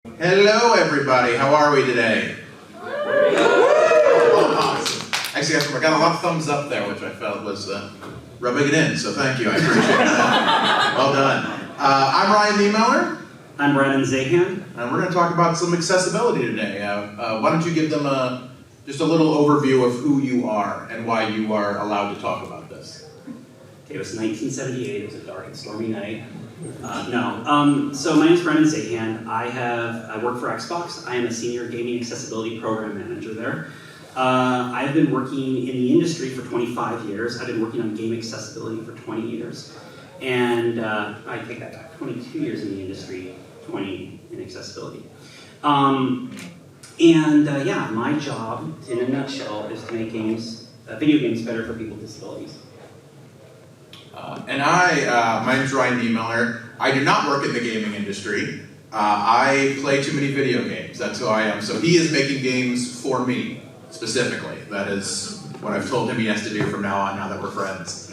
Hello, everybody. How are we today? Oh, awesome. Actually, I got a lot of thumbs up there, which I felt was rubbing it in, so thank you. I appreciate that. Well done. I'm Ryan Niemiller. I'm Brannon Zahand. And we're going to talk about some accessibility today. Why don't you give them just a little overview of who you are and why you are allowed to talk about this? Okay, it was 1978. It was a dark and stormy night. So my name is Brannon Zahand. I work for Xbox. I am a senior gaming accessibility program manager there. I've been working in the industry for 25 years. I've been working on game accessibility for 20 years. And I take that back, 22 years in the industry, 20 in accessibility. My job, in a nutshell, is to make video games better for people with disabilities. My name's Ryan Niemiller. I do not work in the gaming industry. I play too many video games. That's who I am. So he is making games for me, specifically. That is what I've told him he has to do from now on, now that we're friends.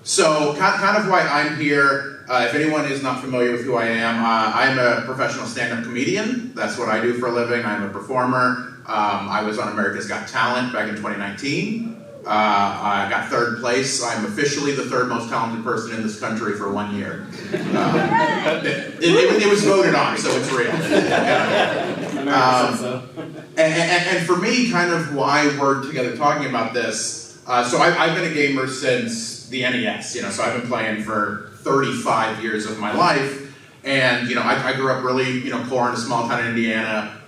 So kind of why I'm here, if anyone is not familiar with who I am, I'm a professional stand-up comedian. That's what I do for a living. I'm a performer. I was on America's Got Talent back in 2019. I got third place. I'm officially the third most talented person in this country for 1 year. It was voted on, so it's real. And for me, kind of why we're together talking about this, so I've been a gamer since the NES, so I've been playing for 35 years of my life, and I grew up really poor in a small town in Indiana.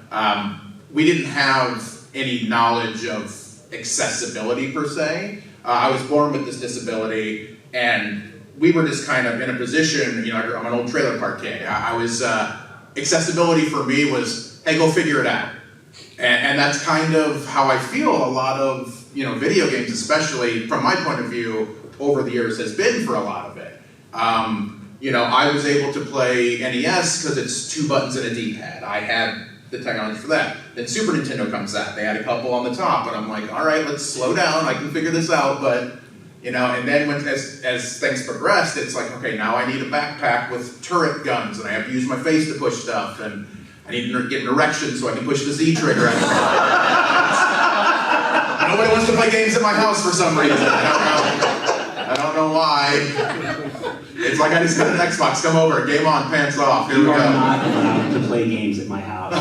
We didn't have any knowledge of accessibility per se. I was born with this disability, and we were just kind of in a position, I'm an old trailer park kid. Accessibility for me was, hey, go figure it out. And that's kind of how I feel a lot of, video games, especially from my point of view, over the years has been for a lot of it. I was able to play NES because it's 2 buttons and a D-pad. I had the technology for that. Then Super Nintendo comes out. They had a couple on the top, and I'm like, all right, let's slow down. I can figure this out, but and then as things progressed, it's like, okay, now I need a backpack with turret guns, and I have to use my face to push stuff, and I need to get an erection so I can push the Z trigger. Nobody wants to play games at my house for some reason. I don't know why. It's like I just got an Xbox, come over, game on, pants off, here we go. You are not allowed to play games at my house.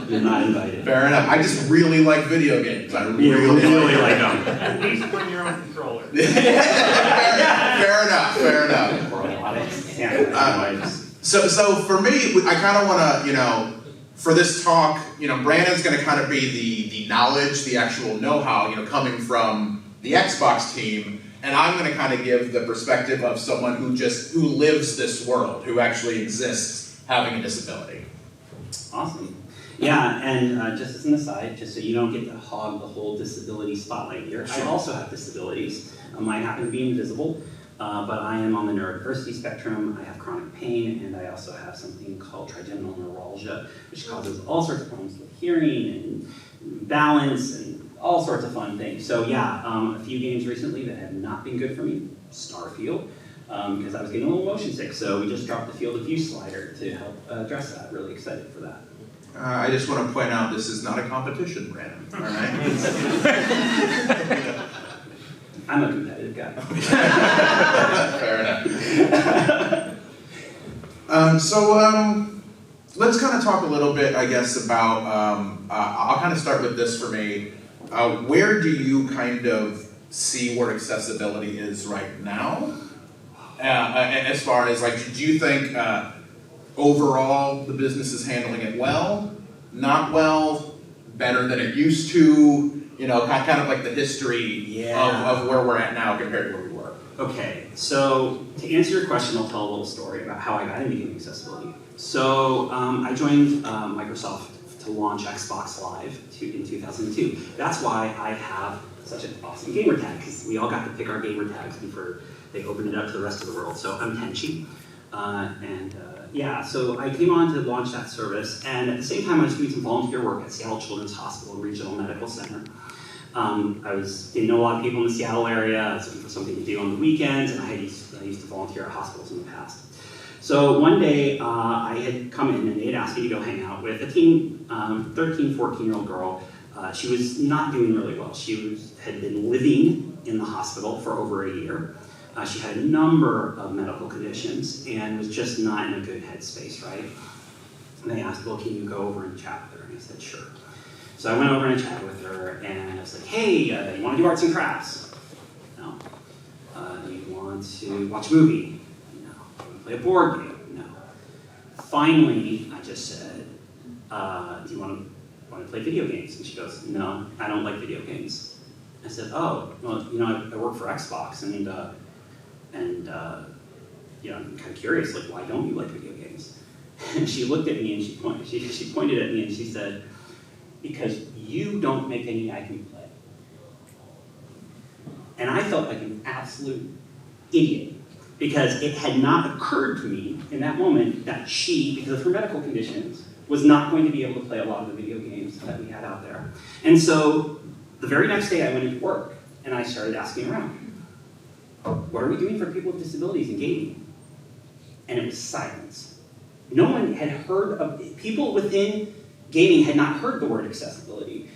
You're not invited. Fair enough. I just really like video games. I really like them. At least bring your own controller. Fair enough. So for me, I kind of want to, for this talk, Brandon's going to kind of be the knowledge, the actual know-how, coming from the Xbox team. And I'm going to kind of give the perspective of someone who lives this world, who actually exists having a disability. Awesome. Yeah, and just as an aside, just so you don't get to hog the whole disability spotlight here, sure. I also have disabilities. Mine happen to be invisible, but I am on the neurodiversity spectrum. I have chronic pain, and I also have something called trigeminal neuralgia, which causes all sorts of problems with hearing and balance and all sorts of fun things. So yeah, a few games recently that have not been good for me. Starfield, because I was getting a little motion sick, so we just dropped the Field of View slider to help address that. Really excited for that. I just want to point out this is not a competition, Brandon. All right. I'm a competitive guy. Fair enough. Let's kind of talk a little bit, I guess, about. I'll kind of start with this for me. Where do you kind of see where accessibility is right now? As far as do you think overall the business is handling it well, not well, better than it used to? Kind of like the history of where we're at now compared to where we were. Okay, so to answer your question, I'll tell a little story about how I got into gaming accessibility. So I joined Microsoft to launch Xbox Live in 2002. That's why I have such an awesome gamer tag, because we all got to pick our gamer tags before they opened it up to the rest of the world. So I'm Tenchi, so I came on to launch that service, and at the same time I was doing some volunteer work at Seattle Children's Hospital Regional Medical Center. Didn't know a lot of people in the Seattle area. I was looking for something to do on the weekends, and I used to volunteer at hospitals in the past. So one day I had come in and they had asked me to go hang out with a teen, 13, 14-year-old girl. She was not doing really well. She had been living in the hospital for over a year. She had a number of medical conditions and was just not in a good headspace, right? And they asked, well, can you go over and chat with her? And I said, sure. So I went over and chatted with her, and I was like, hey, you want to do arts and crafts? No. Do you want to watch a movie? No. Do you want to play a board game? No. Finally, I just said, do you want to play video games? And she goes, no, I don't like video games. I said, oh, well, you know, I work for Xbox, and you know, I'm kind of curious, like, why don't you like video games? And she looked at me and she pointed at me and she said, because you don't make any I can play. And I felt like an absolute idiot, because it had not occurred to me in that moment that she, because of her medical conditions, was not going to be able to play a lot of the video games that we had out there. And so the very next day I went into work and I started asking around, what are we doing for people with disabilities in gaming? And it was silence. No one had heard of, people within gaming had not heard the word accessibility.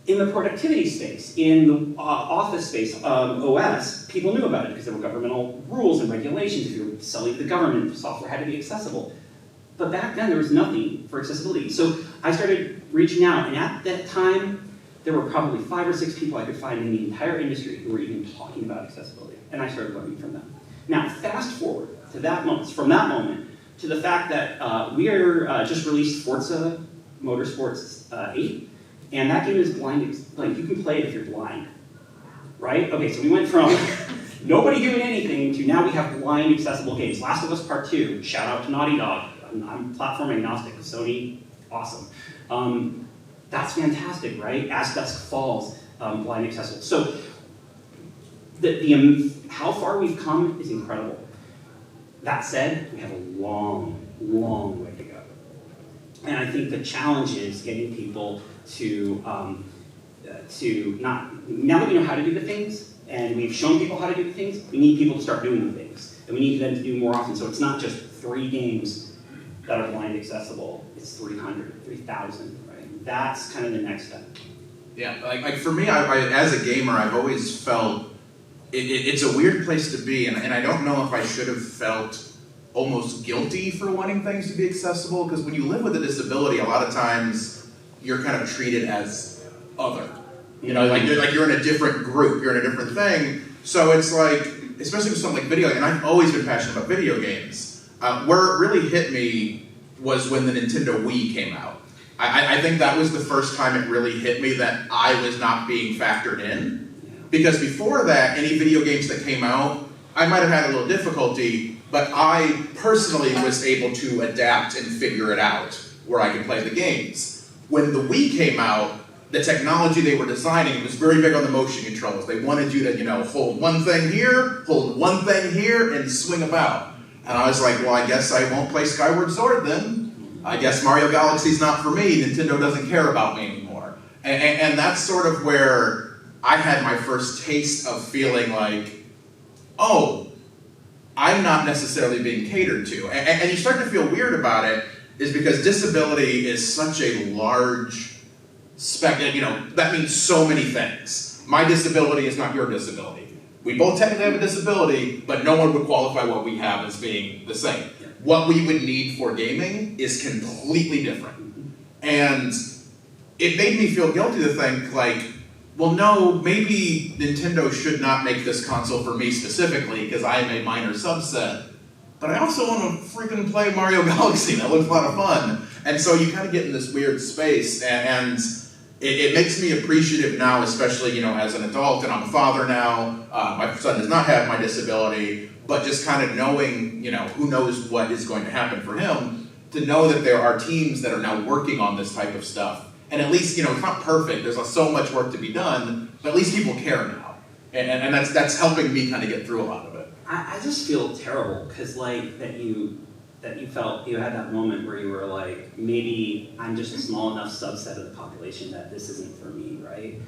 In the productivity space, in the office space, OS, people knew about it because there were governmental rules and regulations. If you were selling to the government, software had to be accessible. But back then, there was nothing for accessibility. So I started reaching out, and at that time, there were probably 5 or 6 people I could find in the entire industry who were even talking about accessibility, and I started learning from them. Now, fast forward to that moment, from that moment, to the fact that we are just released Forza Motorsports 8, and that game is blind, like you can play it if you're blind, right? Okay, so we went from nobody doing anything to now we have blind accessible games. Last of Us Part 2, shout out to Naughty Dog. I'm platform agnostic, Sony, awesome. That's fantastic, right? As Dusk Falls, blind accessible. So how far we've come is incredible. That said, we have a long, long way to go. And I think the challenge is getting people to not, now that we know how to do the things, and we've shown people how to do the things, we need people to start doing the things. And we need them to do more often. So it's not just 3 games that are blind accessible, it's 300, 3,000, right? That's kind of the next step. Yeah, like for me, I as a gamer, I've always felt it's a weird place to be, and I don't know if I should have felt almost guilty for wanting things to be accessible, because when you live with a disability, a lot of times you're kind of treated as other. You know, like you're in a different group, you're in a different thing. So it's like, especially with something like video, and I've always been passionate about video games. Where it really hit me was when the Nintendo Wii came out. I think that was the first time it really hit me that I was not being factored in. Because before that, any video games that came out, I might have had a little difficulty, but I personally was able to adapt and figure it out where I could play the games. When the Wii came out, the technology they were designing was very big on the motion controls. They wanted you to, you know, hold one thing here, hold one thing here, and swing about. And I was like, well, I guess I won't play Skyward Sword then. I guess Mario Galaxy's not for me. Nintendo doesn't care about me anymore. And that's sort of where I had my first taste of feeling like, oh, I'm not necessarily being catered to. And you start to feel weird about it, is because disability is such a large spectrum. You know, that means so many things. My disability is not your disability. We both technically have a disability, but no one would qualify what we have as being the same. What we would need for gaming is completely different. And it made me feel guilty to think, like, well, no, maybe Nintendo should not make this console for me specifically because I am a minor subset, but I also want to freaking play Mario Galaxy. That looks a lot of fun. And so you kind of get in this weird space, and it makes me appreciative now, especially, you know, as an adult, and I'm a father now. My son does not have my disability, but just kind of knowing, you know, who knows what is going to happen for him, to know that there are teams that are now working on this type of stuff. And at least, you know, it's not perfect, there's so much work to be done, but at least people care now. And that's helping me kind of get through a lot of it. I just feel terrible, because like that you felt, you had that moment where you were like, maybe I'm just a small enough subset of the population that this isn't for me, right?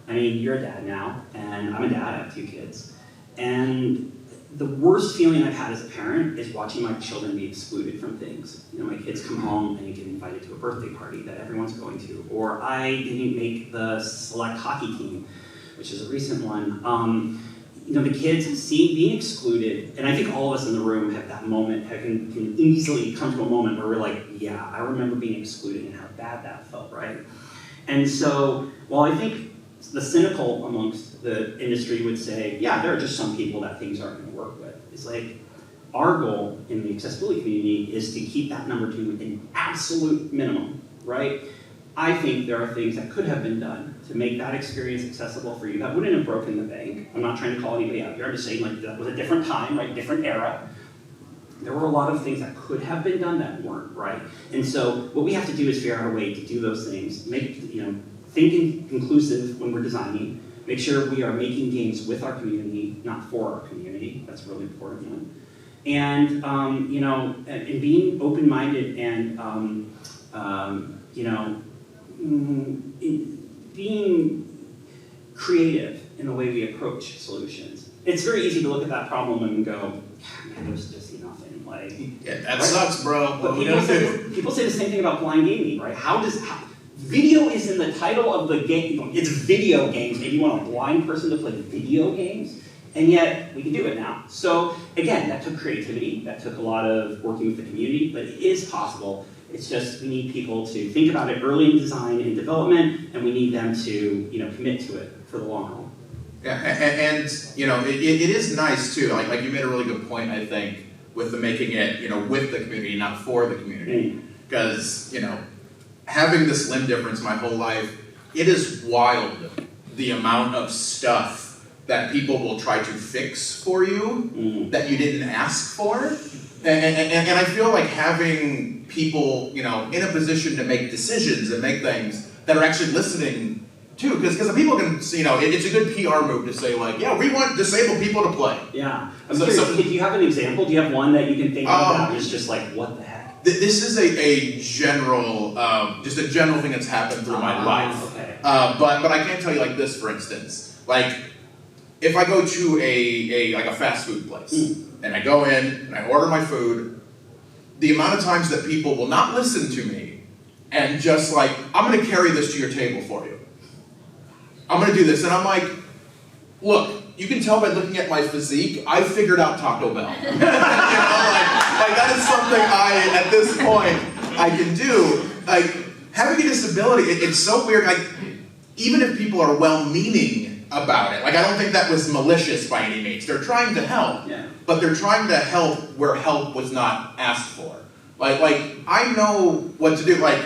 I mean, you're a dad now, and I'm a dad, I have 2 kids. And the worst feeling I've had as a parent is watching my children be excluded from things. You know, my kids come home and you get invited to a birthday party that everyone's going to, or I didn't make the select hockey team, which is a recent one. You know, the kids being excluded, and I think all of us in the room have that moment, can easily come to a moment where we're like, yeah, I remember being excluded and how bad that felt, right? And so, while I think the cynical amongst the industry would say, yeah, there are just some people that things aren't going to work with. It's like, our goal in the accessibility community is to keep that number to an absolute minimum, right? I think there are things that could have been done to make that experience accessible for you that wouldn't have broken the bank. I'm not trying to call anybody out here. I'm just saying, like, that was a different time, right? Different era. There were a lot of things that could have been done that weren't, right? And so what we have to do is figure out a way to do those things, think inclusive when we're designing, make sure we are making games with our community, not for our community. That's a really important one. And and being open-minded and being creative in the way we approach solutions. It's very easy to look at that problem and go, man, there's just nothing. Like, yeah, that sucks, bro. But people say the same thing about blind gaming, right? Video is in the title of the game. It's video games, and you want a blind person to play video games, and yet we can do it now. So again, that took creativity, that took a lot of working with the community, but it is possible. It's just we need people to think about it early in design and development, and we need them to commit to it for the long haul. Yeah, and it is nice too. Like you made a really good point, I think, with the making it with the community, not for the community, because having this limb difference my whole life, it is wild the amount of stuff that people will try to fix for you that you didn't ask for. And I feel like having people, in a position to make decisions and make things that are actually listening too, because the people can, it's a good PR move to say like, yeah, we want disabled people to play. Yeah. I'm curious, do you have an example? Do you have one that you can think of that is just like, what the heck? This is a general, just a general thing that's happened through my life. Okay. But I can tell you like this, for instance, like if I go to a fast food place and I go in and I order my food, the amount of times that people will not listen to me and just like, I'm going to carry this to your table for you. I'm going to do this, and I'm like, look, you can tell by looking at my physique, I figured out Taco Bell. Like that is something at this point, I can do. Like, having a disability, it's so weird. Like, even if people are well-meaning about it, like I don't think that was malicious by any means. They're trying to help, but they're trying to help where help was not asked for. Like I know what to do. Like,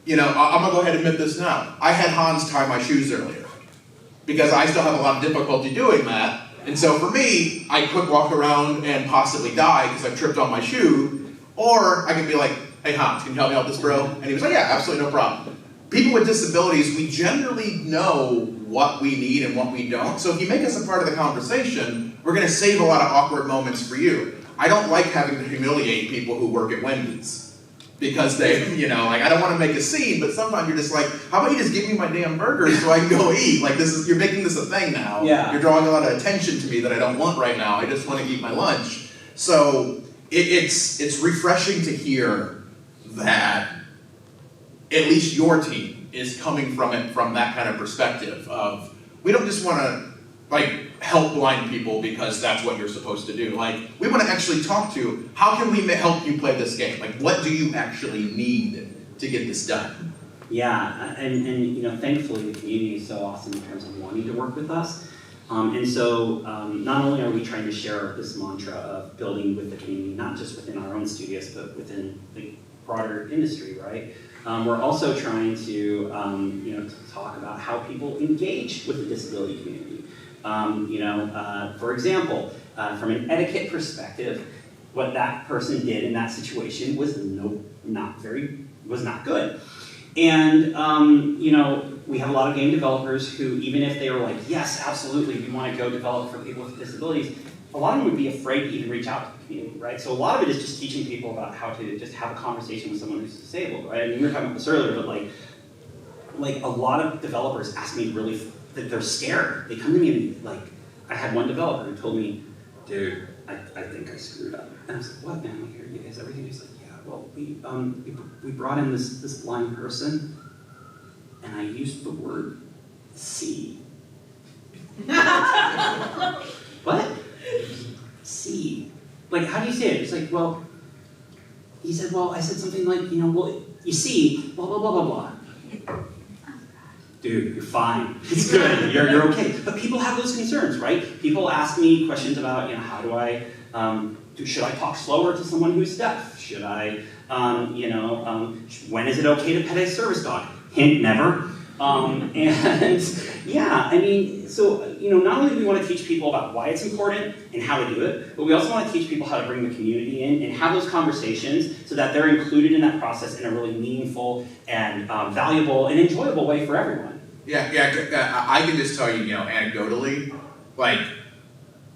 I'm gonna go ahead and admit this now. I had Hans tie my shoes earlier, because I still have a lot of difficulty doing that. And so for me, I could walk around and possibly die because I tripped on my shoe, or I could be like, hey Hans, can you help me out with this, bro? And he was like, yeah, absolutely, no problem. People with disabilities, we generally know what we need and what we don't. So if you make us a part of the conversation, we're gonna save a lot of awkward moments for you. I don't like having to humiliate people who work at Wendy's. Because they, I don't want to make a scene, but sometimes you're just like, how about you just give me my damn burger so I can go eat? Like you're making this a thing now. Yeah. You're drawing a lot of attention to me that I don't want right now. I just want to eat my lunch. So it's refreshing to hear that at least your team is coming from it from that kind of perspective of, we don't just want to help blind people because that's what you're supposed to do. Like, we want to actually talk to, how can we help you play this game? Like, what do you actually need to get this done? Yeah, and thankfully the community is so awesome in terms of wanting to work with us. And so not only are we trying to share this mantra of building with the community, not just within our own studios, but within the broader industry, right? We're also trying to talk about how people engage with the disability community. For example, from an etiquette perspective, what that person did in that situation was not good. And we have a lot of game developers who, even if they were like, yes, absolutely, we want to go develop for people with disabilities, a lot of them would be afraid to even reach out to the community, right? So a lot of it is just teaching people about how to just have a conversation with someone who's disabled, right? I mean, we were talking about this earlier, but like a lot of developers ask me that they're scared. They come to me and I had one developer who told me, dude, I I think I screwed up. And I was like, what, man? Like, is everything? He's like, yeah, well, we brought in this blind person, and I used the word see. What? See. Like, how do you say it? It's like, well, he said, well, I said something like, well, you see, blah, blah, blah, blah, blah. Dude, you're fine. It's good. You're okay. But people have those concerns, right? People ask me questions about, how do I, should I talk slower to someone who's deaf? Should I, when is it okay to pet a service dog? Hint, never. And yeah, I mean, so, not only do we want to teach people about why it's important and how to do it, but we also want to teach people how to bring the community in and have those conversations so that they're included in that process in a really meaningful and valuable and enjoyable way for everyone. Yeah, I can just tell you, anecdotally, like,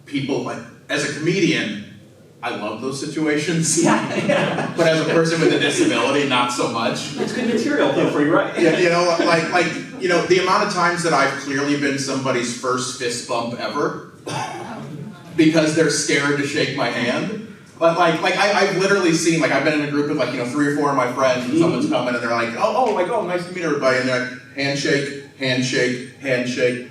people, like, as a comedian, I love those situations. Yeah. But as a person with a disability, not so much. It's good material, though, for you, right? Yeah, the amount of times that I've clearly been somebody's first fist bump ever because they're scared to shake my hand. But I've literally seen, I've been in a group with 3 or 4 of my friends, and someone's coming and they're like, oh, nice to meet everybody, and they're like, handshake, handshake, handshake.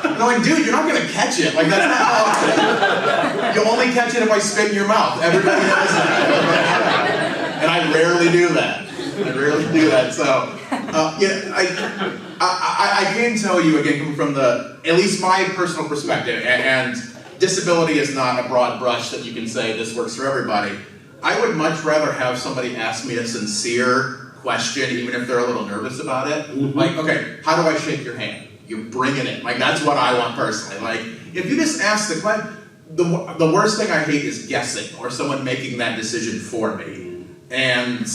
I'm like, dude, you're not gonna catch it. Like, that's not how. You'll only catch it if I spit in your mouth. Everybody knows that. And I rarely do that. So, I can tell you again, coming from at least my personal perspective, and disability is not a broad brush that you can say this works for everybody. I would much rather have somebody ask me a sincere question, even if they're a little nervous about it. Mm-hmm. Like, okay, how do I shake your hand? You bring it in. Like, that's what I want personally. Like, if you just ask the question, the worst thing I hate is guessing or someone making that decision for me. And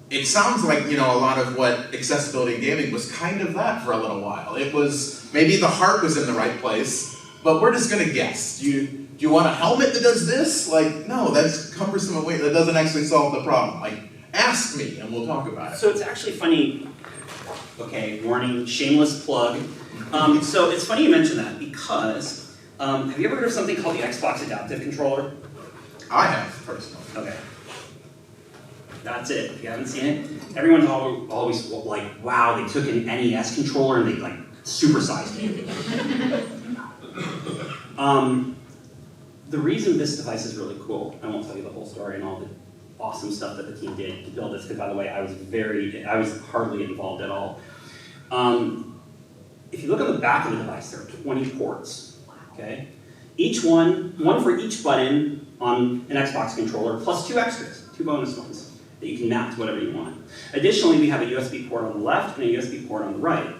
it sounds like, a lot of what accessibility in gaming was kind of that for a little while. It was, maybe the heart was in the right place, but we're just gonna guess. Do you want a helmet that does this? Like, no, that's cumbersome and weight. That doesn't actually solve the problem. Like, ask me and we'll talk about it. So it's actually funny, okay, warning, shameless plug. So it's funny you mention that because, have you ever heard of something called the Xbox Adaptive Controller? I have, personally. Okay. That's it. If you haven't seen it, everyone's always like, wow, they took an NES controller and they supersized it. The reason this device is really cool, I won't tell you the whole story and all the awesome stuff that the team did to build this, because by the way, I was hardly involved at all. If you look on the back of the device, there are 20 ports, okay? Each one for each button on an Xbox controller, plus 2 extras, 2 bonus ones that you can map to whatever you want. Additionally, we have a USB port on the left and a USB port on the right.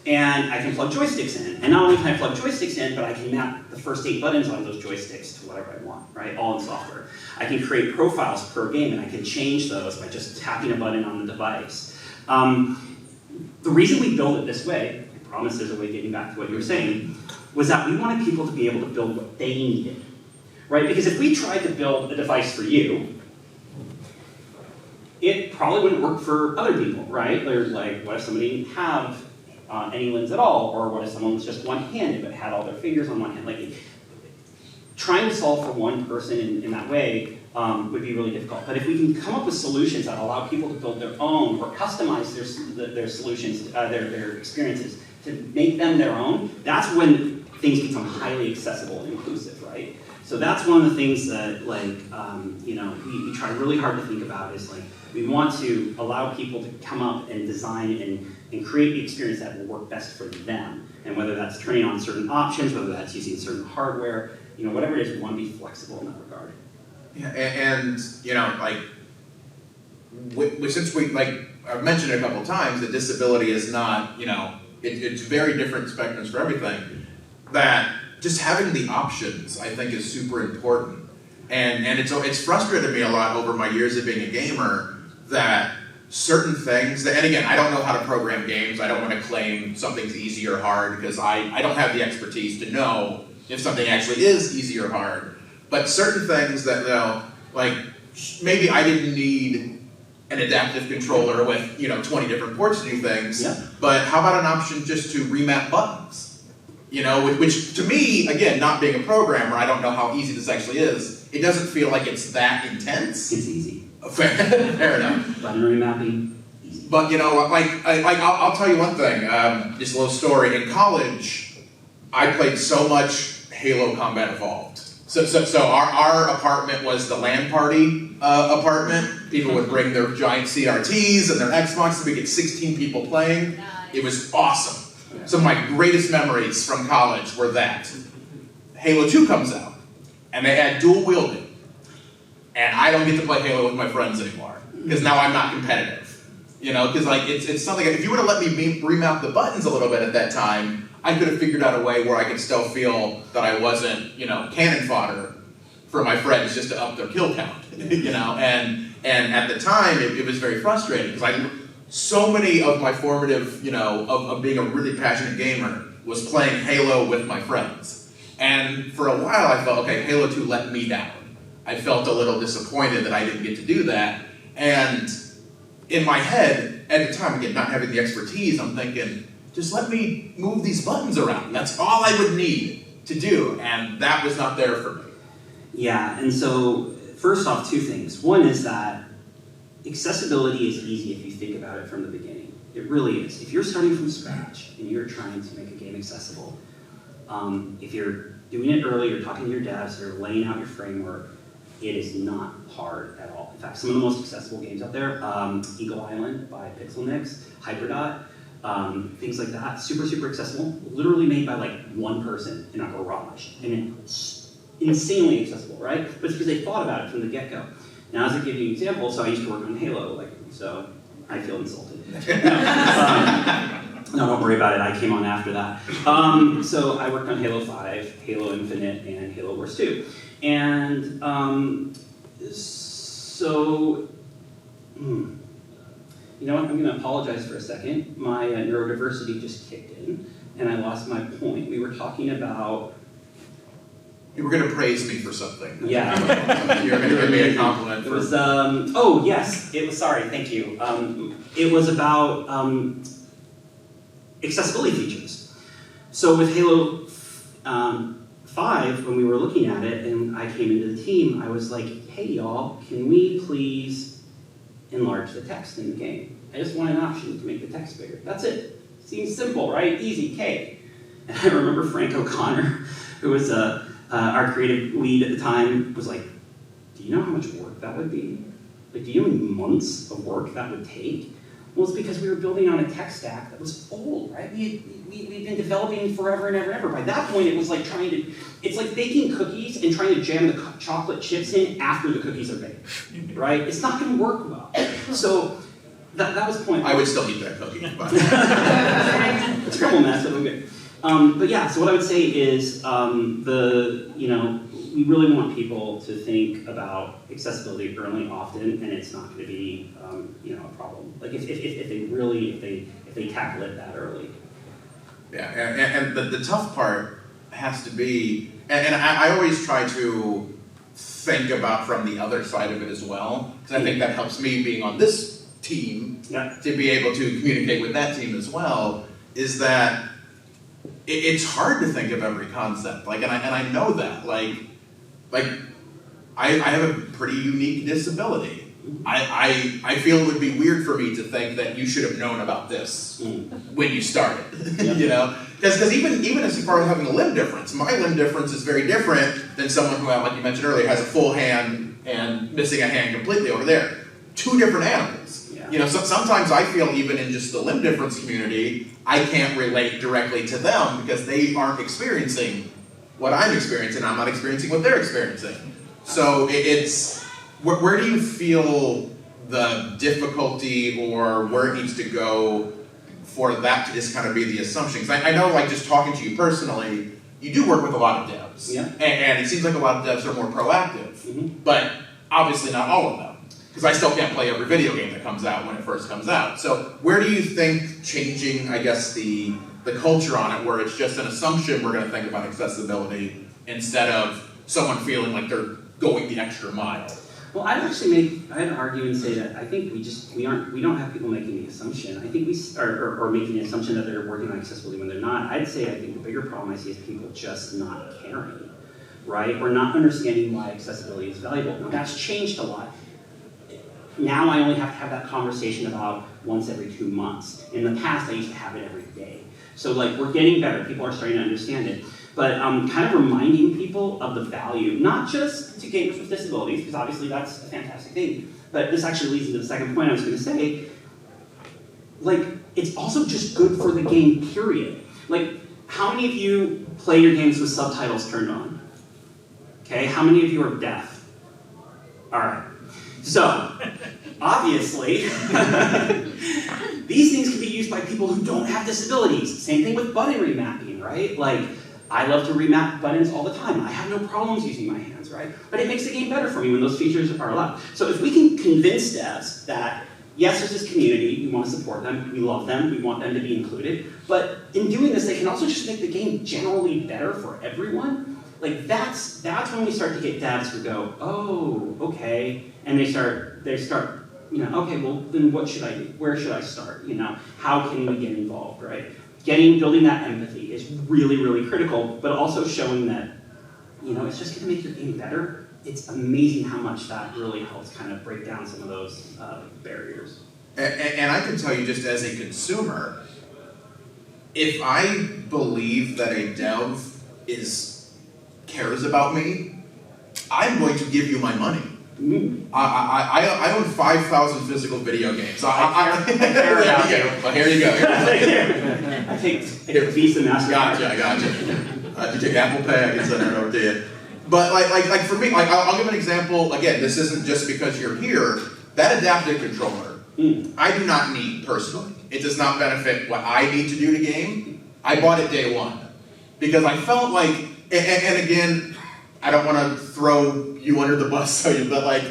And I can plug joysticks in. And not only can I plug joysticks in, but I can map the first 8 buttons on those joysticks to whatever I want, right? All in software. I can create profiles per game, and I can change those by just tapping a button on the device. The reason we build it this way, I promise there's a way getting back to what you were saying, was that we wanted people to be able to build what they needed, right? Because if we tried to build a device for you, it probably wouldn't work for other people, right? There's what if somebody didn't have any limbs at all, or what if someone was just one-handed but had all their fingers on one hand? Trying to solve for one person in that way would be really difficult. But if we can come up with solutions that allow people to build their own or customize their solutions, their experiences to make them their own, that's when things become highly accessible and inclusive, right? So that's one of the things that we try really hard to think about is we want to allow people to come up and design and create the experience that will work best for them. And whether that's turning on certain options, whether that's using certain hardware, whatever it is, we want to be flexible in that regard. Yeah, and since I've mentioned it a couple of times, that disability is not, it's very different spectrums for everything. That just having the options, I think, is super important. And it's frustrated me a lot over my years of being a gamer that certain things, and again, I don't know how to program games. I don't want to claim something's easy or hard because I don't have the expertise to know if something actually is easy or hard. But certain things that, maybe I didn't need an adaptive controller with 20 different ports to do things. Yeah. But how about an option just to remap buttons? You know, which to me, again, not being a programmer, I don't know how easy this actually is. It doesn't feel like it's that intense. It's easy. Fair enough. Button remapping, easy. But you know, I'll tell you one thing. Just a little story. In college, I played so much Halo Combat Evolved. So our apartment was the LAN party apartment. People would bring their giant CRTs and their Xboxes. We get 16 people playing. It was awesome. Some of my greatest memories from college were that. Halo 2 comes out, and they add dual wielding. And I don't get to play Halo with my friends anymore, because now I'm not competitive. You know, because like it's something, if you would have let me remount the buttons a little bit at that time, I could have figured out a way where I could still feel that I wasn't, you know, cannon fodder for my friends just to up their kill count, you know, and at the time it was very frustrating, because so many of my formative, you know, of being a really passionate gamer was playing Halo with my friends. And for a while I felt, okay, Halo 2 let me down. I felt a little disappointed that I didn't get to do that. And in my head, at the time, again, not having the expertise, I'm thinking, just let me move these buttons around. That's all I would need to do. And that was not there for me. Yeah, and so first off, two things. One is that accessibility is easy if you think about it from the beginning. It really is. If you're starting from scratch and you're trying to make a game accessible, if you're doing it early, you're talking to your devs, you're laying out your framework, it is not hard at all. In fact, some of the most accessible games out there, Eagle Island by Pixelnix, Hyperdot, things like that, super, super accessible, literally made by like one person in a garage, and it's insanely accessible, right? But it's because they thought about it from the get-go. Now, as I give you an example, so I used to work on Halo, so I feel insulted. No, don't worry about it, I came on after that. So I worked on Halo 5, Halo Infinite, and Halo Wars 2. And you know what, I'm gonna apologize for a second. My neurodiversity just kicked in, and I lost my point. We were talking about... You were going to praise me for something. Yeah. You were going to give me a compliment. It was, oh yes, it was, sorry, thank you. It was about accessibility features. So with Halo 5, when we were looking at it and I came into the team, I was like, hey y'all, can we please enlarge the text in the game? I just want an option to make the text bigger. That's it. Seems simple, right? Easy, cake. And I remember Frank O'Connor, who was our creative lead at the time, was like, do you know how much work that would be? Like, do you know how many months of work that would take? Well, it's because we were building on a tech stack that was old, right? We'd been developing forever and ever and ever. By that point, it was like it's like baking cookies and trying to jam the chocolate chips in after the cookies are baked, right? It's not gonna work well. So that was the point. I would still eat that cookie, but. It's a couple mess, but I'm good. But yeah, so what I would say is we really want people to think about accessibility early and often, and it's not going to be a problem. Like if they tackle it that early. Yeah, and the tough part has to be, and I always try to think about from the other side of it as well, because I think that helps me being on this team to be able to communicate with that team as well, is that it's hard to think of every concept, and I know that, I have a pretty unique disability. I feel it would be weird for me to think that you should have known about this when you started, you know? Because even as far as having a limb difference, my limb difference is very different than someone who, like you mentioned earlier, has a full hand and missing a hand completely over there. Two different animals. Yeah. You know, so sometimes I feel even in just the limb difference community, I can't relate directly to them because they aren't experiencing what I'm experiencing. I'm not experiencing what they're experiencing. So it's, where do you feel the difficulty or where it needs to go for that to just kind of be the assumption? Because I know, like, just talking to you personally, you do work with a lot of devs. Yeah. And it seems like a lot of devs are more proactive, but obviously not all of them. Because I still can't play every video game that comes out when it first comes out. So where do you think changing, I guess, the culture on it, where it's just an assumption we're going to think about accessibility instead of someone feeling like they're going the extra mile? Well, I'd argue and say that I think we don't have people making the assumption. I think or making the assumption that they're working on accessibility when they're not. I'd say I think the bigger problem I see is people just not caring, right? Or not understanding why accessibility is valuable. Now that's changed a lot. Now I only have to have that conversation about once every 2 months. In the past, I used to have it every day. So like we're getting better. People are starting to understand it. But kind of reminding people of the value, not just to gamers with disabilities, because obviously that's a fantastic thing, but this actually leads into the second point I was going to say. Like, it's also just good for the game, period. Like, how many of you play your games with subtitles turned on? Okay, how many of you are deaf? All right. So, obviously, these things can be used by people who don't have disabilities. Same thing with button remapping, right? Like, I love to remap buttons all the time. I have no problems using my hands, right? But it makes the game better for me when those features are allowed. So if we can convince devs that, yes, there's this community, we want to support them, we love them, we want them to be included, but in doing this, they can also just make the game generally better for everyone. Like that's when we start to get devs who go, oh, okay, and they start, you know, okay, well then what should I do? Where should I start? You know, how can we get involved, right? Building that empathy is really, really critical, but also showing that, you know, it's just gonna make your game better. It's amazing how much that really helps kind of break down some of those barriers. And I can tell you just as a consumer, if I believe that a dev cares about me, I'm going to give you my money. Mm-hmm. I own 5,000 physical video games. I care about you. Well, here you go. I take Visa, MasterCard. Gotcha. You take Apple Pay, I can send it over to you. But like for me, like I'll give an example. Again, this isn't just because you're here. That adaptive controller, I do not need personally. It does not benefit what I need to do to game. I bought it day one because I felt like, and again, I don't want to throw you under the bus, but like,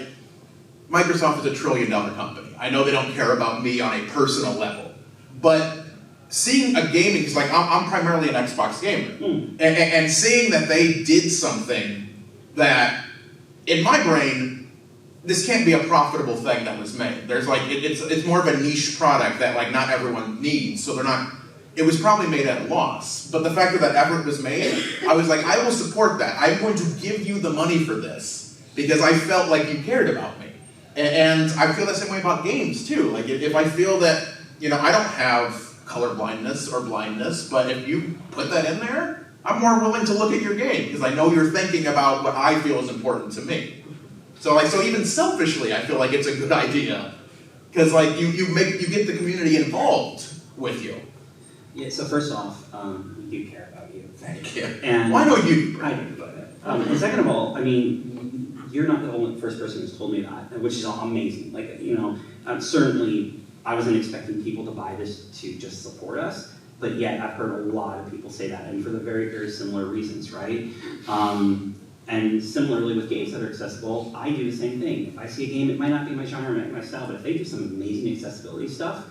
Microsoft is $1 trillion company. I know they don't care about me on a personal level, but seeing a gaming, because like I'm primarily an Xbox gamer, and seeing that they did something that, in my brain, this can't be a profitable thing that was made. There's like, it's more of a niche product that like not everyone needs, so they're not, it was probably made at a loss. But the fact that that effort was made, I was like, I will support that. I'm going to give you the money for this, because I felt like you cared about me. And I feel the same way about games too. Like if I feel that, you know, I don't have color blindness or blindness, but if you put that in there, I'm more willing to look at your game, because I know you're thinking about what I feel is important to me. So even selfishly, I feel like it's a good idea, because like you get the community involved with you. Yeah. So first off, we do care about you. Thank you. And well, I know you do. I do, but and second of all, I mean, you're not the only first person who's told me that, which is amazing. Like, you know, certainly I wasn't expecting people to buy this to just support us, but yet I've heard a lot of people say that, and for the very, very similar reasons, right? And similarly with games that are accessible, I do the same thing. If I see a game, it might not be my genre, it might be my style, but if they do some amazing accessibility stuff,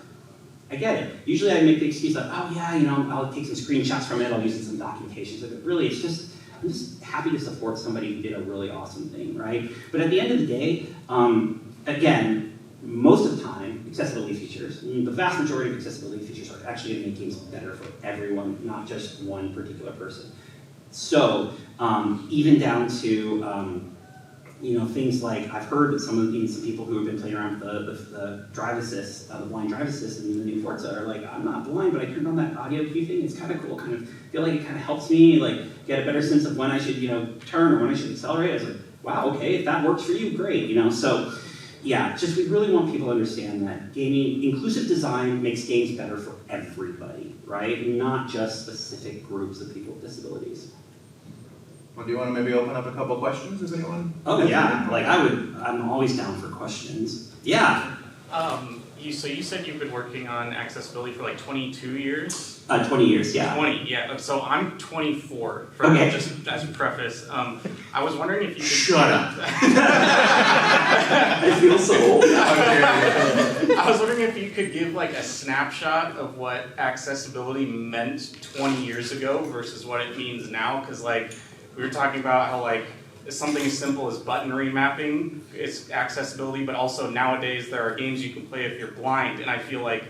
I get it. Usually I make the excuse like, oh yeah, you know, I'll take some screenshots from it, I'll use it in some documentation. So really, I'm just happy to support somebody who did a really awesome thing, right? But at the end of the day, again, most of the time, accessibility features, the vast majority of accessibility features are actually going to make games better for everyone, not just one particular person. So, even down to, you know, things like, I've heard that some people who have been playing around with the drive assist, the blind drive assist in the new Forza are like, I'm not blind, but I turned on that audio cue thing, it's kind of cool, kind of feel like it kind of helps me like get a better sense of when I should, you know, turn or when I should accelerate. I was like, wow, okay, if that works for you, great, you know, so yeah, just we really want people to understand that gaming, inclusive design makes games better for everybody, right? Not just specific groups of people with disabilities. Well, do you want to maybe open up a couple questions? Is anyone? Oh yeah, like I'm always down for questions. Yeah. So you said you've been working on accessibility for like 22 years? 20 years, yeah. 20, yeah. So I'm 24, Okay. Just as a preface. I was wondering if you could... Shut up. I feel so old. I was wondering if you could give like a snapshot of what accessibility meant 20 years ago versus what it means now, because like we were talking about how like something as simple as button remapping is accessibility, but also nowadays there are games you can play if you're blind, and I feel like,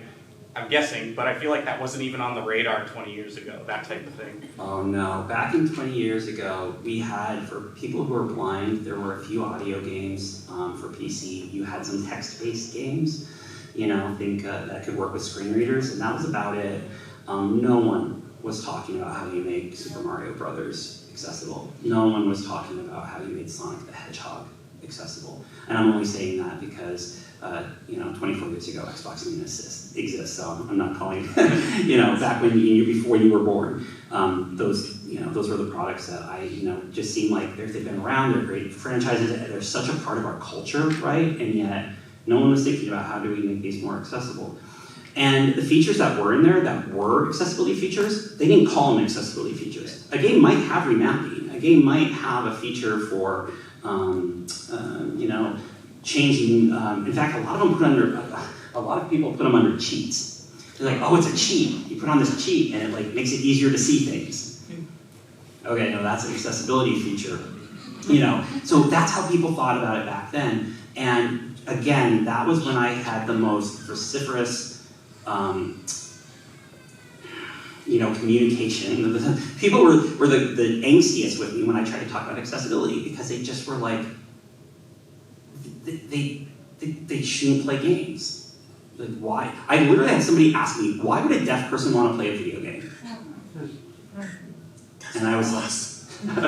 I'm guessing, but I feel like that wasn't even on the radar 20 years ago, that type of thing. Oh no, back in 20 years ago, we had, for people who are blind, there were a few audio games for PC. You had some text-based games, that could work with screen readers, and that was about it. No one was talking about how you make Super Mario Brothers accessible. No one was talking about how you made Sonic the Hedgehog accessible. And I'm only saying that because, 24 years ago, Xbox didn't exist, so I'm not calling, back when before you were born. Those were the products that just seem like they've been around, they're great franchises, they're such a part of our culture, right? And yet, no one was thinking about how do we make these more accessible. And the features that were in there that were accessibility features, they didn't call them accessibility features. A game might have remapping. A game might have a feature for, changing. In fact, a lot of people put them under cheats. They're like, oh, it's a cheat. You put on this cheat, and it makes it easier to see things. Okay, no, that's an accessibility feature. So that's how people thought about it back then. And again, that was when I had the most vociferous communication. People were the angstiest with me when I tried to talk about accessibility because they just were like, they shouldn't play games. Like, why? I literally had somebody ask me, why would a deaf person want to play a video game? And I was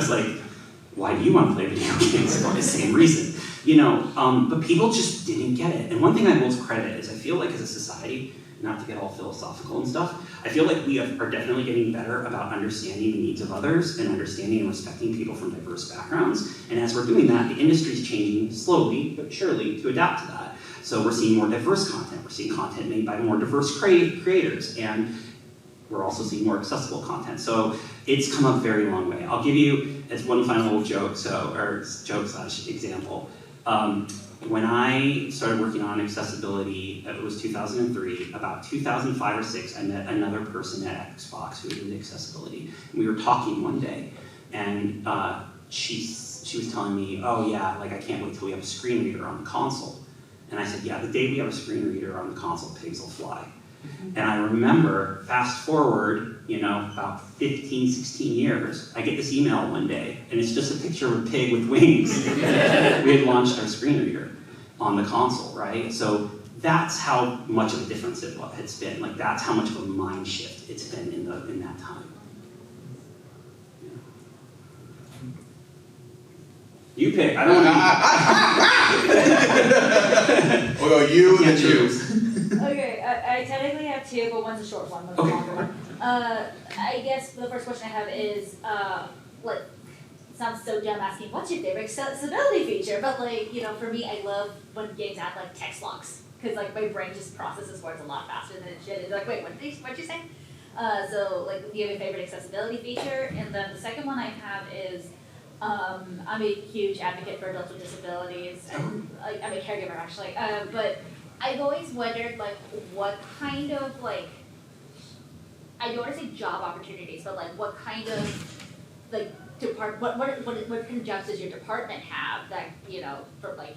like, why do you want to play video games? For the same reason. But people just didn't get it. And one thing I will credit is I feel like as a society, not to get all philosophical and stuff, I feel like we are definitely getting better about understanding the needs of others and understanding and respecting people from diverse backgrounds. And as we're doing that, the industry's changing slowly but surely to adapt to that. So we're seeing more diverse content. We're seeing content made by more diverse creators. And we're also seeing more accessible content. So it's come a very long way. I'll give you, as one final little joke, example. When I started working on accessibility, it was 2003, about 2005 or 6, I met another person at Xbox who was into accessibility. And we were talking one day, and she was telling me, oh yeah, I can't wait till we have a screen reader on the console. And I said, yeah, the day we have a screen reader on the console, pigs will fly. And I remember, fast forward, about 15, 16 years, I get this email one day, and it's just a picture of a pig with wings. We had launched our screen reader on the console, right? So that's how much of a difference it's been. That's how much of a mind shift it's been in that time. Yeah. You pick. I don't know. We'll go you and you. Okay, I technically have two, but one's a short one, one's a longer one. I guess the first question I have is, it sounds so dumb asking, what's your favorite accessibility feature? But for me, I love when games add text locks, because my brain just processes words a lot faster than it should. It's like, wait, what'd you say? So do you have a favorite accessibility feature? And then the second one I have is, I'm a huge advocate for adults with disabilities. And, I'm a caregiver actually, but I've always wondered what kind of I don't want to say job opportunities, but what kind of what kind of jobs does your department have that for I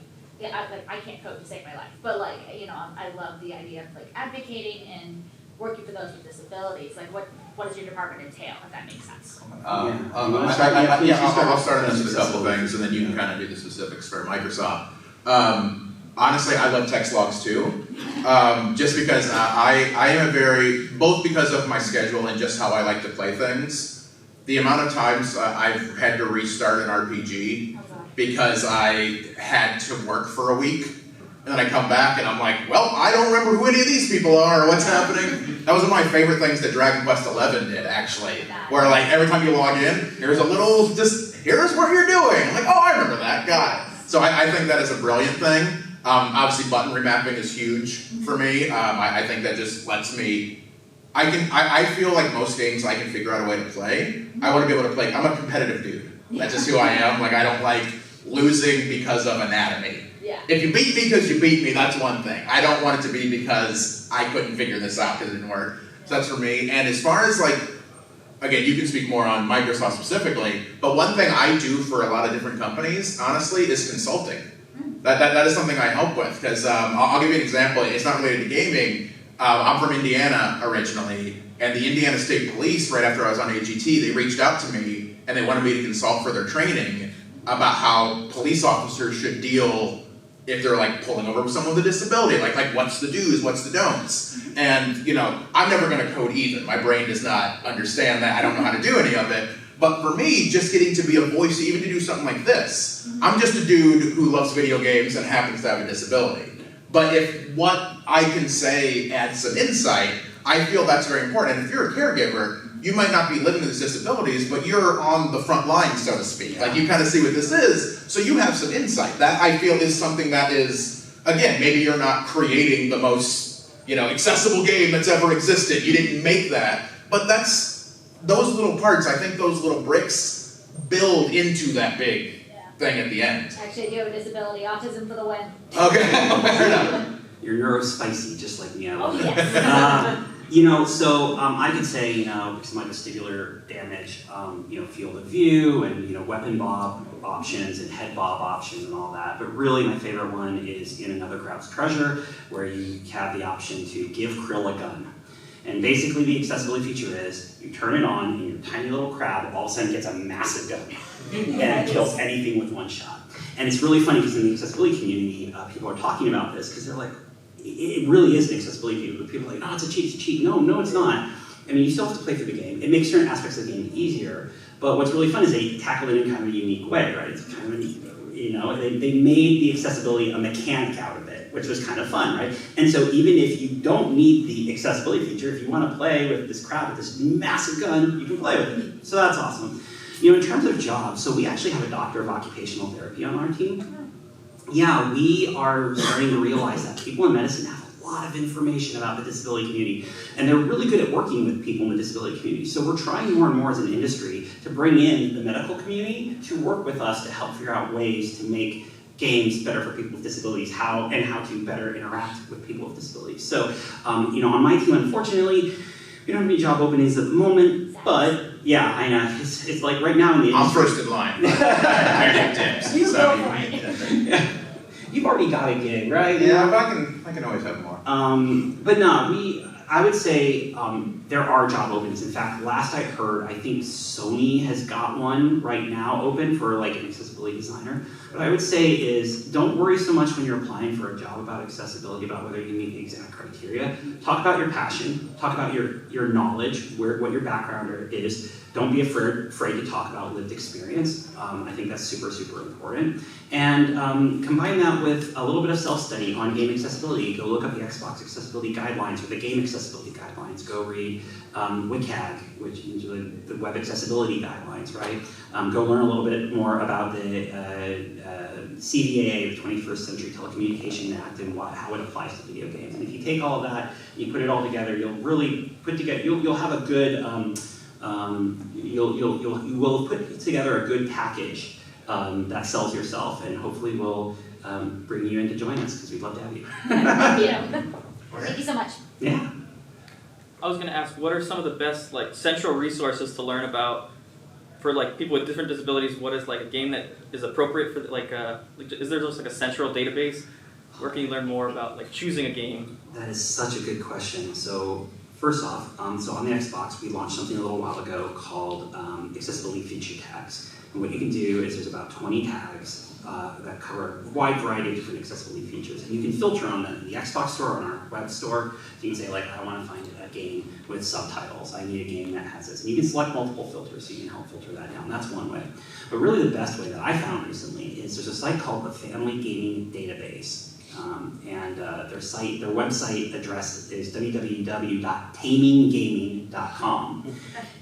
can't code to save my life, but I love the idea of advocating and working for those with disabilities. What does your department entail, if that makes sense? I'll start on this with a couple of things, and then you can kind of do the specifics for Microsoft. Honestly, I love text logs too, just because I am both because of my schedule and just how I like to play things, the amount of times I've had to restart an RPG because I had to work for a week, and then I come back and I'm like, well, I don't remember who any of these people are or what's happening. That was one of my favorite things that Dragon Quest XI did, actually, where every time you log in, here's a little, here's what you're doing. I'm like, oh, I remember that, got it. So I think that is a brilliant thing. Obviously, button remapping is huge for me. I think that just lets me, I feel like most games I can figure out a way to play. I want to be able to play, I'm a competitive dude. That's just who I am. I don't like losing because of anatomy. Yeah. If you beat me because you beat me, that's one thing. I don't want it to be because I couldn't figure this out because it didn't work. So that's for me. And as far as again, you can speak more on Microsoft specifically, but one thing I do for a lot of different companies, honestly, is consulting. That is something I help with, because I'll give you an example. It's not related to gaming. I'm from Indiana originally, and the Indiana State Police, right after I was on AGT, they reached out to me, and they wanted me to consult for their training about how police officers should deal if they're like pulling over someone with a disability, like what's the do's, what's the don'ts. And I'm never gonna code either. My brain does not understand that. I don't know how to do any of it. But for me, just getting to be a voice, even to do something like this, I'm just a dude who loves video games and happens to have a disability. But if what I can say adds some insight, I feel that's very important. And if you're a caregiver, you might not be living with these disabilities, but you're on the front line, so to speak. Like you kind of see what this is, so you have some insight. That I feel is something that is, again, maybe you're not creating the most, accessible game that's ever existed. You didn't make that, but those little parts, I think those little bricks build into that big thing at the end. Actually, I do have a disability, autism for the win. Okay, fair enough. You're neurospicy, just like me. I love Oh, it. yes. So I could say, because of my vestibular damage, field of view and, weapon bob options and head bob options and all that. But really my favorite one is in Another Crowd's Treasure, where you have the option to give Krill a gun. And basically the accessibility feature is, you turn it on and your tiny little crab all of a sudden gets a massive gun. And it kills anything with one shot. And it's really funny because in the accessibility community, people are talking about this because they're like, it really is an accessibility feature. People are like, it's a cheat. No, it's not. I mean, you still have to play through the game. It makes certain aspects of the game easier. But what's really fun is they tackle it in kind of a unique way, right? It's kind of they made the accessibility a mechanic out of it, which was kind of fun, right? And so even if you don't need the accessibility feature, if you want to play with this crowd with this massive gun, you can play with it. So that's awesome. In terms of jobs, so we actually have a doctor of occupational therapy on our team. Yeah, we are starting to realize that people in medicine have a lot of information about the disability community, and they're really good at working with people in the disability community. So we're trying more and more as an industry to bring in the medical community to work with us to help figure out ways to make games better for people with disabilities, how to better interact with people with disabilities. So, on my team, unfortunately, we don't have any job openings at the moment, but yeah, I know, it's like right now in the industry. I'm first in line. I get tips. So. You've already got a gig, right? Yeah, but I can always have more. But no, I would say there are job openings. In fact, last I heard, I think Sony has got one right now open for like an accessibility designer. What I would say is, don't worry so much when you're applying for a job about accessibility, about whether you meet the exact criteria. Talk about your passion, talk about your knowledge, what your background is. Don't be afraid to talk about lived experience. I think that's super, super important. And combine that with a little bit of self-study on game accessibility. Go look up the Xbox accessibility guidelines or the game accessibility guidelines. Go read WCAG, which is the web accessibility guidelines, right? Go learn a little bit more about the CDAA, the 21st Century Telecommunication Act, and how it applies to video games. And if you take all of that, you put it all together, you'll really you'll have a good, you will put together a good package that sells yourself, and hopefully will bring you in to join us, because we'd love to have you. Thank you so much. Yeah. I was going to ask, what are some of the best central resources to learn about for people with different disabilities? What is a game that is appropriate for is there just a central database? Where can you learn more about choosing a game? That is such a good question. So first off, so on the Xbox we launched something a little while ago called accessibility feature tags. And what you can do is there's about 20 tags that cover a wide variety of different accessibility features. And you can filter on them in the Xbox store or on our web store. So you can say I want to find a game with subtitles. I need a game that has this. And you can select multiple filters so you can help filter that down. That's one way. But really the best way that I found recently is there's a site called the Family Gaming Database. Their website address is www.taminggaming.com.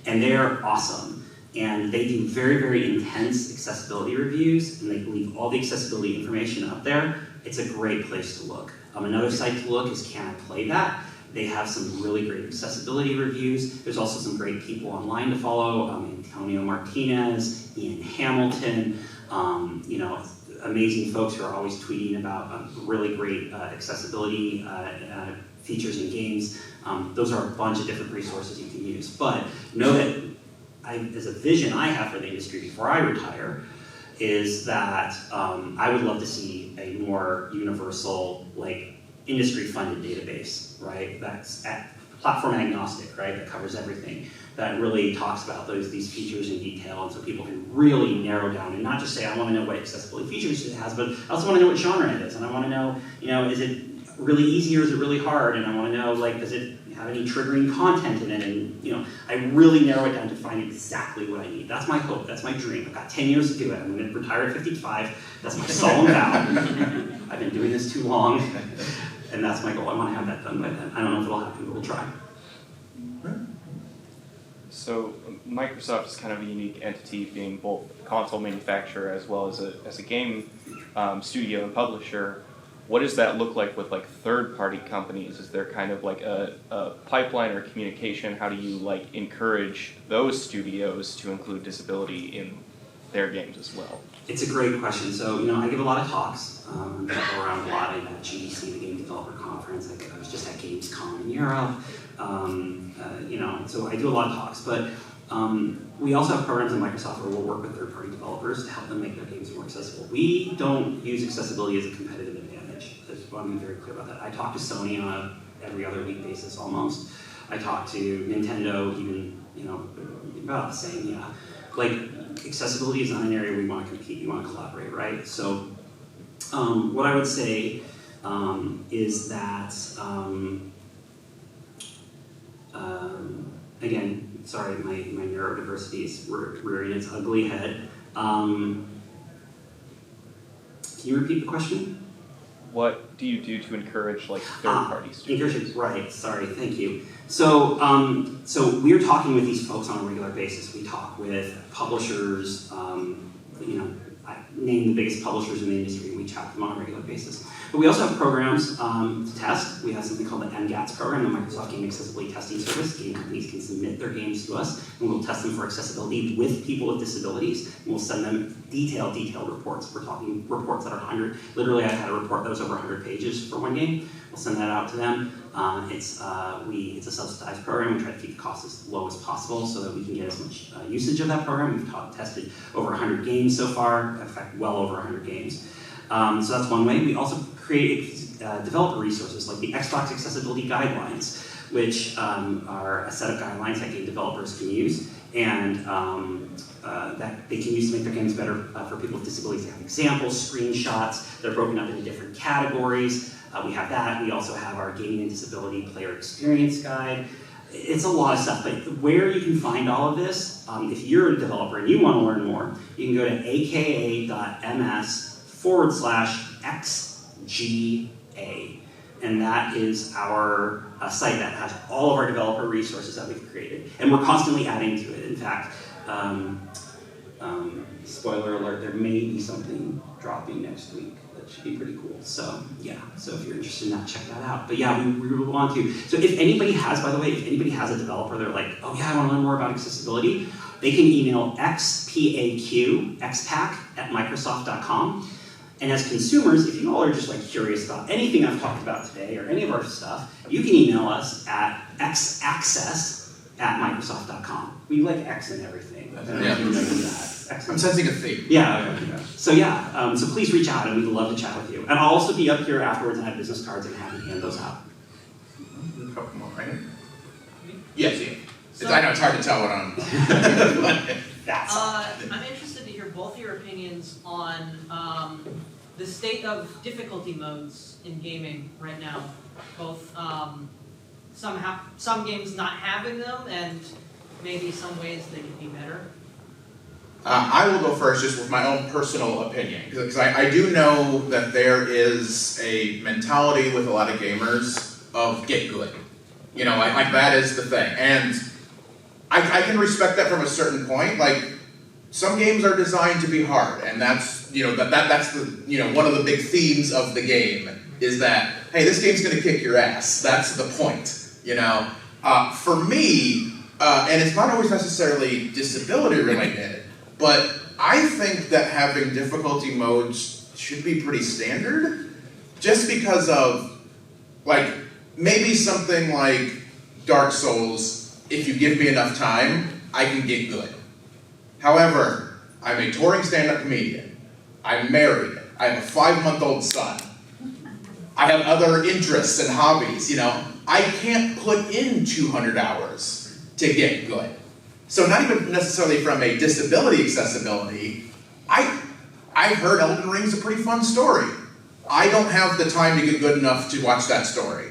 And they're awesome. And they do very, very intense accessibility reviews, and they leave all the accessibility information up there. It's a great place to look. Another site to look is Can I Play That? They have some really great accessibility reviews. There's also some great people online to follow. Antonio Martinez, Ian Hamilton, amazing folks who are always tweeting about really great accessibility features in games. Those are a bunch of different resources you can use. But know that as a vision I have for the industry before I retire, is that I would love to see a more universal, like, industry-funded database, right? That's platform agnostic, right? That covers everything. That really talks about these features in detail, and so people can really narrow down and not just say, I want to know what accessibility features it has, but I also want to know what genre it is, and I want to know, is it really easy or is it really hard? And I want to know, like, does it have any triggering content in it? And I really narrow it down to find exactly what I need. That's my hope. That's my dream. I've got 10 years to do it. I'm going to retire at 55. That's my solemn vow. I've been doing this too long, and that's my goal. I want to have that done by then. I don't know if it'll happen, but we'll try. So Microsoft is kind of a unique entity, being both a console manufacturer as well as a game studio and publisher. What does that look like with like third-party companies? Is there kind of like a pipeline or communication? How do you like encourage those studios to include disability in their games as well? It's a great question. So, I give a lot of talks. I go around a lot. I'm at GDC, the Game Developer Conference. I was just at Gamescom in Europe. So I do a lot of talks. But we also have programs in Microsoft where we'll work with third-party developers to help them make their games more accessible. We don't use accessibility as a competitive advantage. I want to be very clear about that. I talk to Sony on a every other week basis almost. I talk to Nintendo even, about the same, yeah. Like, accessibility is not an area we want to compete, we want to collaborate, right? So, what I would say is that, again, sorry, my neurodiversity is rearing its ugly head. Can you repeat the question? What do you do to encourage like third-party studios? Right, sorry, thank you. So, so we're talking with these folks on a regular basis. We talk with publishers, I name the biggest publishers in the industry, and we chat with them on a regular basis. But we also have programs to test. We have something called the MGATS program, the Microsoft Game Accessibility Testing Service. Game companies can submit their games to us, and we'll test them for accessibility with people with disabilities, and we'll send them detailed reports. We're talking reports that are literally I had a report that was over 100 pages for one game. We'll send that out to them. It's a subsidized program. We try to keep the cost as low as possible so that we can get as much usage of that program. We've tested over 100 games so far, in fact, well over 100 games. So that's one way. We also create developer resources like the Xbox Accessibility Guidelines, which are a set of guidelines that game developers can use, and that they can use to make their games better for people with disabilities. They have examples, screenshots, they're broken up into different categories. We have that. We also have our Gaming and Disability Player Experience Guide. It's a lot of stuff, but where you can find all of this, if you're a developer and you want to learn more, you can go to aka.ms/XGA. And that is our site that has all of our developer resources that we've created. And we're constantly adding to it. In fact, spoiler alert, there may be something dropping next week. That should be pretty cool. So yeah, so if you're interested in that, check that out. But yeah, we really want to. So if anybody has, by the way, if anybody has a developer, they're like, oh yeah, I want to learn more about accessibility, they can email xpac@microsoft.com. And as consumers, if you all are just like curious about anything I've talked about today or any of our stuff, you can email us at xaccess@microsoft.com. We like X in everything. I don't know if you know that. I'm sensing a theme. Yeah. So yeah, so please reach out and we'd love to chat with you. And I'll also be up here afterwards and have business cards and have you hand those out. A couple more, right? Yes, yeah. So, I know it's hard to tell what I'm. That's I'm interested to hear both your opinions on the state of difficulty modes in gaming right now. Both some games not having them and maybe some ways they could be better. I will go first just with my own personal opinion, because I do know that there is a mentality with a lot of gamers of get good. Like that is the thing. And I can respect that from a certain point. Like, some games are designed to be hard, and that's, that's the, one of the big themes of the game is that, hey, this game's gonna kick your ass. That's the point, For me, and it's not always necessarily disability related, but I think that having difficulty modes should be pretty standard, just because of, like, maybe something like Dark Souls, if you give me enough time, I can get good. However, I'm a touring stand-up comedian. I'm married. I have a 5-month-old son. I have other interests and hobbies, you know. I can't put in 200 hours to get good. So not even necessarily from a disability accessibility, I heard Elden Ring's a pretty fun story. I don't have the time to get good enough to watch that story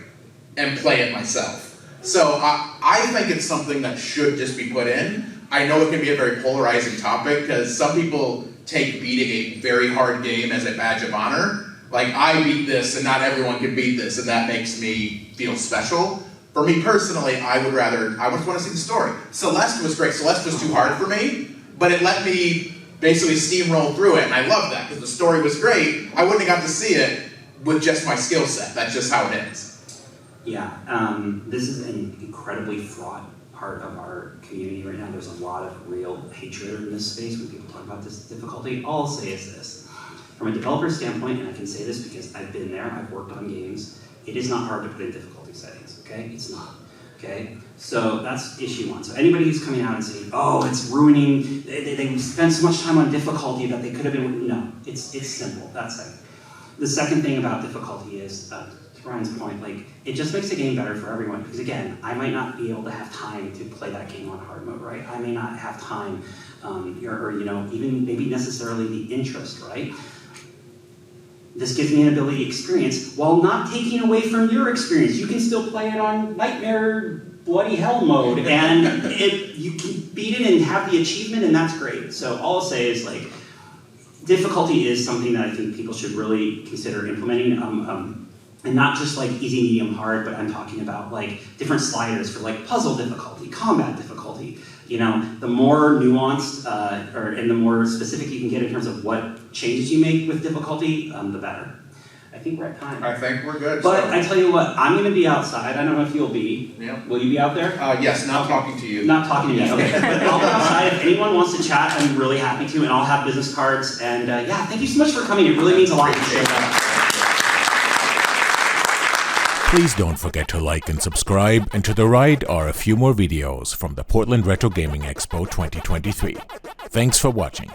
and play it myself. So I think it's something that should just be put in. I know it can be a very polarizing topic because some people take beating a very hard game as a badge of honor. Like, I beat this and not everyone can beat this, and that makes me feel special. For me personally, I just want to see the story. Celeste was great. Celeste was too hard for me, but it let me basically steamroll through it, and I love that because the story was great. I wouldn't have got to see it with just my skill set. That's just how it is. Yeah, this is an incredibly fraught part of our community right now. There's a lot of real hatred in this space when people talk about this difficulty. All I'll say is this. From a developer standpoint, and I can say this because I've been there, I've worked on games, it is not hard to put in difficulty settings, okay? It's not, okay? So that's issue one. So anybody who's coming out and saying, oh, it's ruining, they spend so much time on difficulty that they could have been, no, it's simple, that's it. The second thing about difficulty is, to Ryan's point, like, it just makes the game better for everyone, because again, I might not be able to have time to play that game on hard mode, right? I may not have time, or you know, even maybe necessarily the interest, right? This gives me an ability to experience while not taking away from your experience. You can still play it on Nightmare Bloody Hell mode, and you can beat it and have the achievement, and that's great. So all I'll say is, like, difficulty is something that I think people should really consider implementing, and not just like easy, medium, hard, but I'm talking about like different sliders for like puzzle difficulty, combat difficulty. You know, the more nuanced and the more specific you can get in terms of what changes you make with difficulty, the better. I think we're at time. I think we're good. But I tell you what, I'm going to be outside. I don't know if you'll be. Yeah. Will you be out there? Yes, not talking to you. Not talking to me, okay. But I'll be outside. If anyone wants to chat, I'm really happy to, and I'll have business cards. And yeah, thank you so much for coming. It really means a lot to share that. Please don't forget to like and subscribe, and to the right are a few more videos from the Portland Retro Gaming Expo 2023. Thanks for watching.